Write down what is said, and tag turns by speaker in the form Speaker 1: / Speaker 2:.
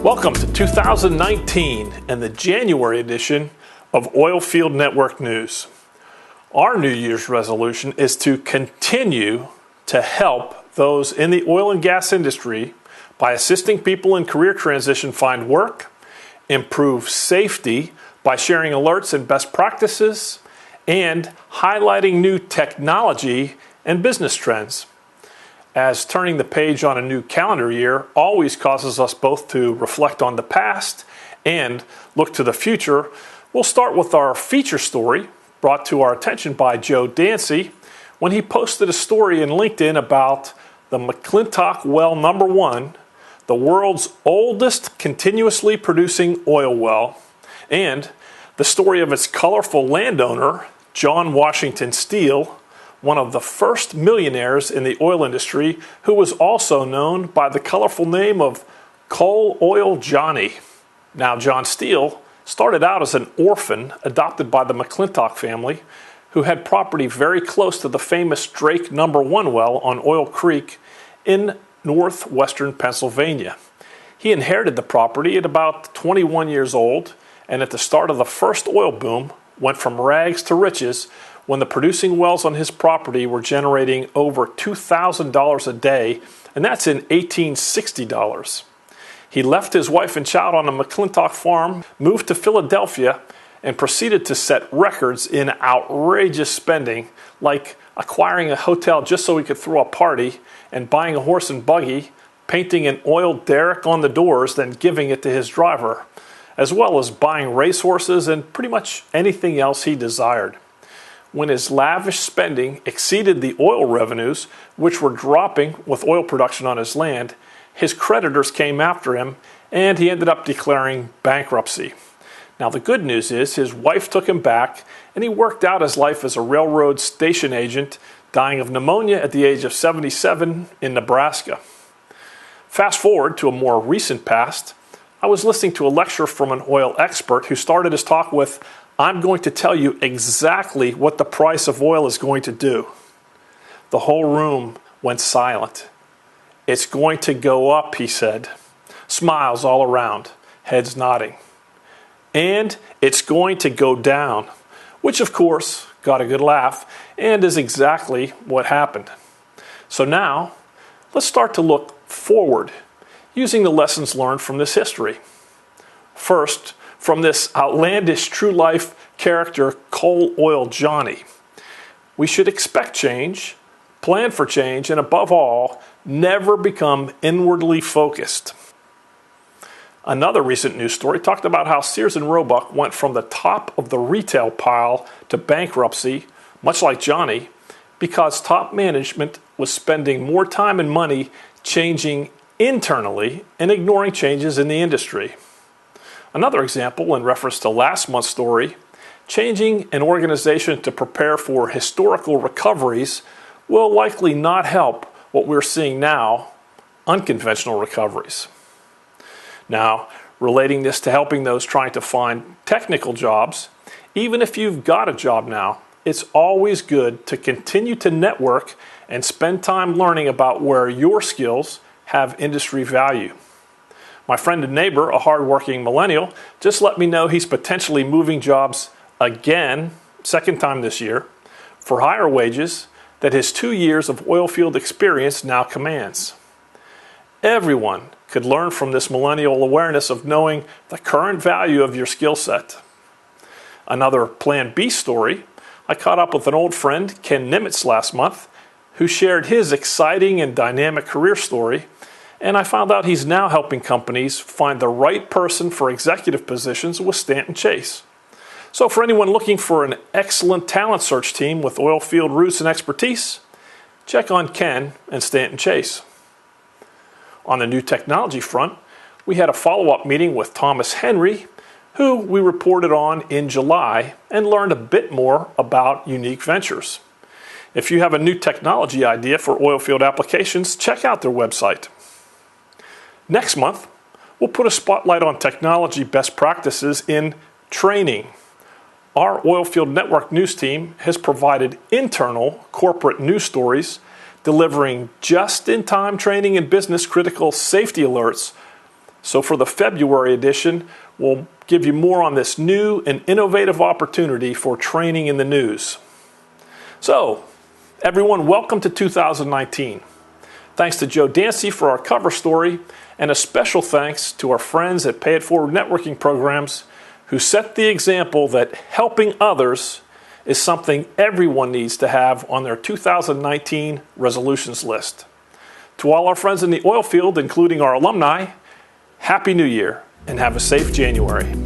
Speaker 1: Welcome to 2019 and the January edition of Oilfield Network News. Our New Year's resolution is to continue to help those in the oil and gas industry by assisting people in career transition find work, improve safety by sharing alerts and best practices, and highlighting new technology and business trends. As turning the page on a new calendar year always causes us both to reflect on the past and look to the future, we'll start with our feature story brought to our attention by Joe Dancy when he posted a story in LinkedIn about the McClintock Well Number 1, the world's oldest continuously producing oil well, and the story of its colorful landowner, John Washington Steele, one of the first millionaires in the oil industry, who was also known by the colorful name of Coal Oil Johnny. Now, John Steele started out as an orphan adopted by the McClintock family, who had property very close to the famous Drake Number 1 well on Oil Creek in northwestern Pennsylvania. He inherited the property at about 21 years old, and at the start of the first oil boom, went from rags to riches when the producing wells on his property were generating over $2,000 a day, and that's in 1860 dollars. He left his wife and child on a McClintock farm, moved to Philadelphia, and proceeded to set records in outrageous spending, like acquiring a hotel just so he could throw a party, and buying a horse and buggy, painting an oil derrick on the doors, then giving it to his driver, as well as buying racehorses and pretty much anything else he desired. When his lavish spending exceeded the oil revenues, which were dropping with oil production on his land, his creditors came after him, and he ended up declaring bankruptcy. Now, the good news is his wife took him back, and he worked out his life as a railroad station agent, dying of pneumonia at the age of 77 in Nebraska. Fast forward to a more recent past, I was listening to a lecture from an oil expert who started his talk with, "I'm going to tell you exactly what the price of oil is going to do." The whole room went silent. "It's going to go up," he said. Smiles all around, heads nodding. "And it's going to go down," which of course got a good laugh and is exactly what happened. So now, let's start to look forward using the lessons learned from this history. First, from this outlandish true life character, Coal Oil Johnny. We should expect change, plan for change, and above all, never become inwardly focused. Another recent news story talked about how Sears and Roebuck went from the top of the retail pile to bankruptcy, much like Johnny, because top management was spending more time and money changing internally and ignoring changes in the industry. Another example, in reference to last month's story, changing an organization to prepare for historical recoveries will likely not help what we're seeing now, unconventional recoveries. Now, relating this to helping those trying to find technical jobs, even if you've got a job now, it's always good to continue to network and spend time learning about where your skills have industry value. My friend and neighbor, a hardworking millennial, just let me know he's potentially moving jobs again, second time this year, for higher wages that his 2 years of oilfield experience now commands. Everyone could learn from this millennial awareness of knowing the current value of your skill set. Another Plan B story, I caught up with an old friend, Ken Nimitz, last month, who shared his exciting and dynamic career story, and I found out he's now helping companies find the right person for executive positions with Stanton Chase. So for anyone looking for an excellent talent search team with oilfield roots and expertise, check on Ken and Stanton Chase. On the new technology front, we had a follow-up meeting with Thomas Henry, who we reported on in July and learned a bit more about Unique Ventures. If you have a new technology idea for oilfield applications, check out their website. Next month, we'll put a spotlight on technology best practices in training. Our Oilfield Network news team has provided internal corporate news stories delivering just-in-time training and business-critical safety alerts So for the February edition, we'll give you more on this new and innovative opportunity for training in the news. So, everyone, welcome to 2019. Thanks to Joe Dancy for our cover story, and a special thanks to our friends at Pay It Forward Networking Programs who set the example that helping others is something everyone needs to have on their 2019 resolutions list. To all our friends in the oil field, including our alumni, Happy New Year and have a safe January.